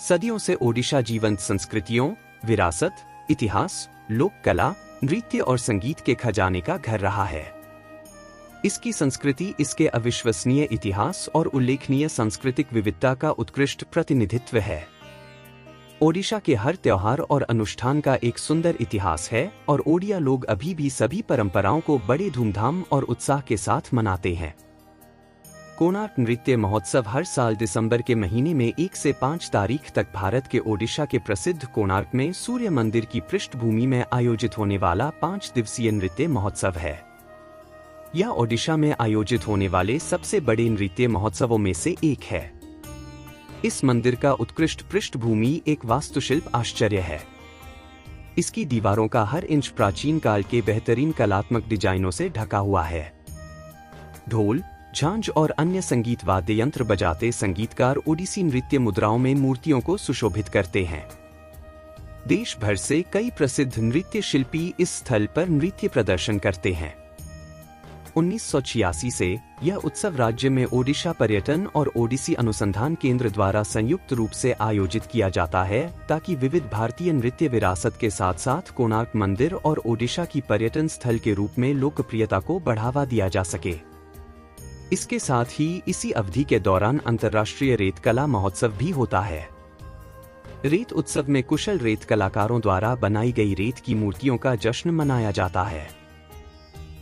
सदियों से ओडिशा जीवंत संस्कृतियों, विरासत, इतिहास, लोक कला, नृत्य और संगीत के खजाने का घर रहा है। इसकी संस्कृति इसके अविश्वसनीय इतिहास और उल्लेखनीय सांस्कृतिक विविधता का उत्कृष्ट प्रतिनिधित्व है। ओडिशा के हर त्योहार और अनुष्ठान का एक सुंदर इतिहास है और ओडिया लोग अभी भी सभी परंपराओं को बड़े धूमधाम और उत्साह के साथ मनाते हैं। कोणार्क नृत्य महोत्सव हर साल दिसंबर के महीने में 1 से 5 तारीख तक भारत के ओडिशा के प्रसिद्ध कोणार्क में सूर्य मंदिर की पृष्ठभूमि में आयोजित होने वाला 5 दिवसीय नृत्य महोत्सव है। यह ओडिशा में आयोजित होने वाले सबसे बड़े नृत्य महोत्सवों में से एक है। इस मंदिर का उत्कृष्ट पृष्ठभूमि एक वास्तुशिल्प आश्चर्य है। इसकी दीवारों का हर इंच प्राचीन काल के बेहतरीन कलात्मक डिजाइनों से ढका हुआ है। ढोल, झांझ और अन्य संगीत वाद्य यंत्र बजाते संगीतकार ओडिसी नृत्य मुद्राओं में मूर्तियों को सुशोभित करते हैं। देश भर से कई प्रसिद्ध नृत्य शिल्पी इस स्थल पर नृत्य प्रदर्शन करते हैं। 1986 से यह उत्सव राज्य में ओडिशा पर्यटन और ओडिसी अनुसंधान केंद्र द्वारा संयुक्त रूप से आयोजित किया जाता है ताकि विविध भारतीय नृत्य विरासत के साथ साथ कोणार्क मंदिर और ओडिशा की पर्यटन स्थल के रूप में लोकप्रियता को बढ़ावा दिया जा सके। इसके साथ ही इसी अवधि के दौरान अंतर्राष्ट्रीय रेत कला महोत्सव भी होता है। रेत उत्सव में कुशल रेत कलाकारों द्वारा बनाई गई रेत की मूर्तियों का जश्न मनाया जाता है।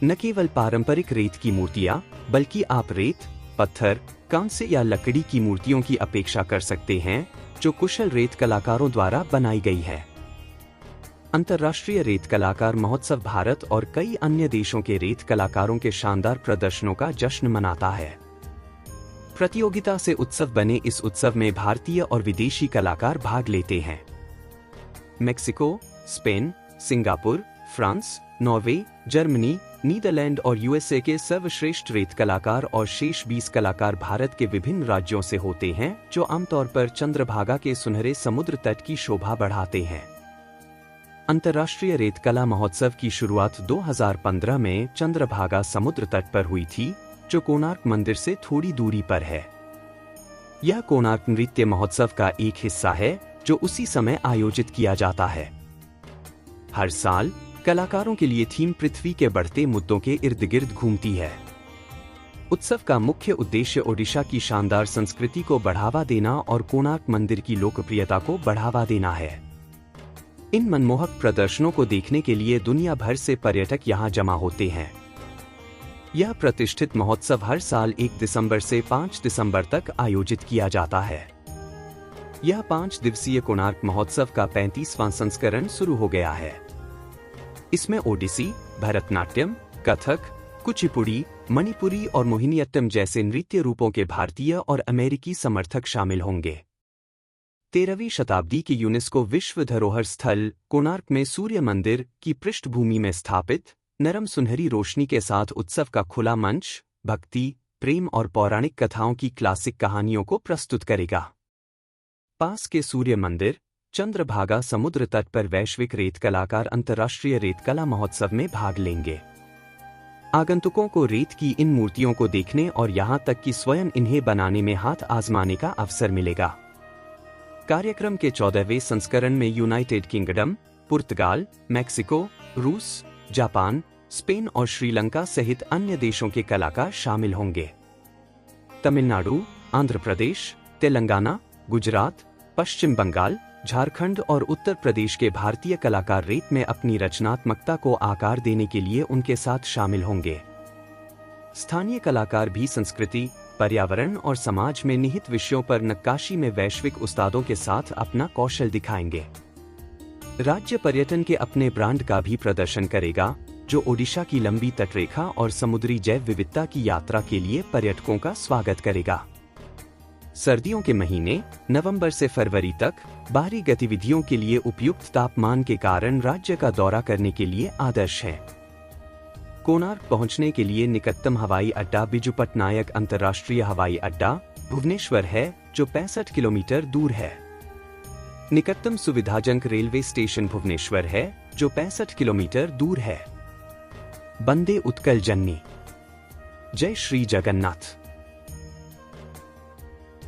न केवल पारंपरिक रेत की मूर्तियां, बल्कि आप रेत, पत्थर, कांस्य या लकड़ी की मूर्तियों की अपेक्षा कर सकते हैं जो कुशल रेत कलाकारों द्वारा बनाई गई है। अंतर्राष्ट्रीय रेत कलाकार महोत्सव भारत और कई अन्य देशों के रेत कलाकारों के शानदार प्रदर्शनों का जश्न मनाता है। प्रतियोगिता से उत्सव बने इस उत्सव में भारतीय और विदेशी कलाकार भाग लेते हैं। Mexico, Spain, Singapore, France, Norway, Germany, Netherlands और यूएसए के सर्वश्रेष्ठ रेत कलाकार और शेष 20 कलाकार भारत के विभिन्न राज्यों से होते हैं जो आमतौर पर चंद्रभागा के सुनहरे समुद्र तट की शोभा बढ़ाते हैं। अंतर्राष्ट्रीय रेत कला महोत्सव की शुरुआत 2015 में चंद्रभागा समुद्र तट पर हुई थी, जो कोणार्क मंदिर से थोड़ी दूरी पर है। यह कोणार्क नृत्य महोत्सव का एक हिस्सा है जो उसी समय आयोजित किया जाता है। हर साल कलाकारों के लिए थीम पृथ्वी के बढ़ते मुद्दों के इर्द गिर्द घूमती है। उत्सव का मुख्य उद्देश्य ओडिशा की शानदार संस्कृति को बढ़ावा देना और कोणार्क मंदिर की लोकप्रियता को बढ़ावा देना है। इन मनमोहक प्रदर्शनों को देखने के लिए दुनिया भर से पर्यटक यहां जमा होते हैं। यह प्रतिष्ठित महोत्सव हर साल 1 दिसंबर से 5 दिसंबर तक आयोजित किया जाता है। यह 5 दिवसीय कोणार्क महोत्सव का 35वां संस्करण शुरू हो गया है। इसमें ओडिसी, भरतनाट्यम, कथक, कुचिपुड़ी, मणिपुरी और मोहिनीअट्टम जैसे नृत्य रूपों के भारतीय और अमेरिकी समर्थक शामिल होंगे। 13वीं शताब्दी के यूनेस्को विश्व धरोहर स्थल कोणार्क में सूर्य मंदिर की पृष्ठभूमि में स्थापित नरम सुनहरी रोशनी के साथ उत्सव का खुला मंच भक्ति, प्रेम और पौराणिक कथाओं की क्लासिक कहानियों को प्रस्तुत करेगा। पास के सूर्य मंदिर, चंद्रभागा समुद्र तट पर वैश्विक रेत कलाकार अंतर्राष्ट्रीय रेत कला महोत्सव में भाग लेंगे। आगंतुकों को रेत की इन मूर्तियों को देखने और यहां तक कि स्वयं इन्हें बनाने में हाथ आजमाने का अवसर मिलेगा। कार्यक्रम के 14वें संस्करण में यूनाइटेड किंगडम, पुर्तगाल, मेक्सिको, रूस, जापान, स्पेन और श्रीलंका सहित अन्य देशों के कलाकार शामिल होंगे। तमिलनाडु, आंध्र प्रदेश, तेलंगाना, गुजरात, पश्चिम बंगाल, झारखंड और उत्तर प्रदेश के भारतीय कलाकार रेत में अपनी रचनात्मकता को आकार देने के लिए उनके साथ शामिल होंगे। स्थानीय कलाकार भी संस्कृति, पर्यावरण और समाज में निहित विषयों पर नक्काशी में वैश्विक उस्तादों के साथ अपना कौशल दिखाएंगे। राज्य पर्यटन के अपने ब्रांड का भी प्रदर्शन करेगा, जो ओडिशा की लंबी तटरेखा और समुद्री जैव विविधता की यात्रा के लिए पर्यटकों का स्वागत करेगा। सर्दियों के महीने नवंबर से फरवरी तक बाहरी गतिविधियों के लिए उपयुक्त तापमान के कारण राज्य का दौरा करने के लिए आदर्श है। कोणार्क पहुंचने के लिए निकटतम हवाई अड्डा बिजू पटनायक अंतर्राष्ट्रीय हवाई अड्डा, भुवनेश्वर है, जो 65 किलोमीटर दूर है। निकटतम सुविधाजनक रेलवे स्टेशन भुवनेश्वर है, जो 65 किलोमीटर दूर है। बंदे उत्कल जननी। जय श्री जगन्नाथ।